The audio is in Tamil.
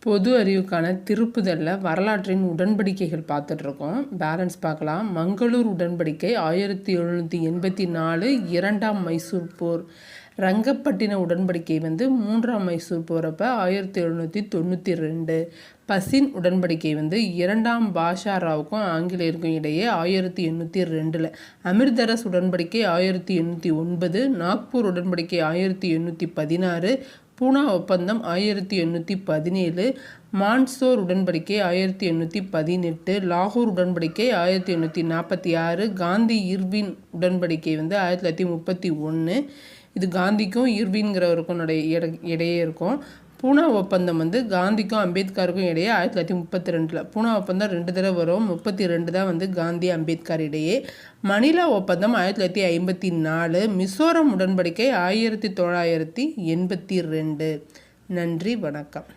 பொது அறிவுக்கான திருப்புதலில் வரலாற்றின் உடன்படிக்கைகள் பார்த்துட்ருக்கோம். பேலன்ஸ் பார்க்கலாம். மங்களூர் உடன்படிக்கை 1784 இரண்டாம் மைசூர் போர். ரங்கப்பட்டின உடன்படிக்கை 3ஆம் மைசூர் போகிறப்ப 1792. பசின் உடன்படிக்கை இரண்டாம் பாஷா ராவுக்கும் ஆங்கிலேயருக்கும் இடையே 1802. அமிர்தரஸ் உடன்படிக்கை 1809. நாக்பூர் உடன்படிக்கை 1816. பூனா ஒப்பந்தம் 1817. மான்சோர் உடன்படிக்கை 1818. லாகூர் உடன்படிக்கை 1846. காந்தி இர்வின் உடன்படிக்கை 1931. இது காந்திக்கும் இர்வின்கிறவருக்கும் இடையே இருக்கும். பூனா ஒப்பந்தம் காந்திக்கும் அம்பேத்கருக்கும் இடையே 1932. பூனா ஒப்பந்தம் 2 தடவை வரும். 32 தான் காந்தி அம்பேத்கர் இடையே. மணிலா ஒப்பந்தம் 1954. மிசோரம் உடன்படிக்கை 1982. நன்றி, வணக்கம்.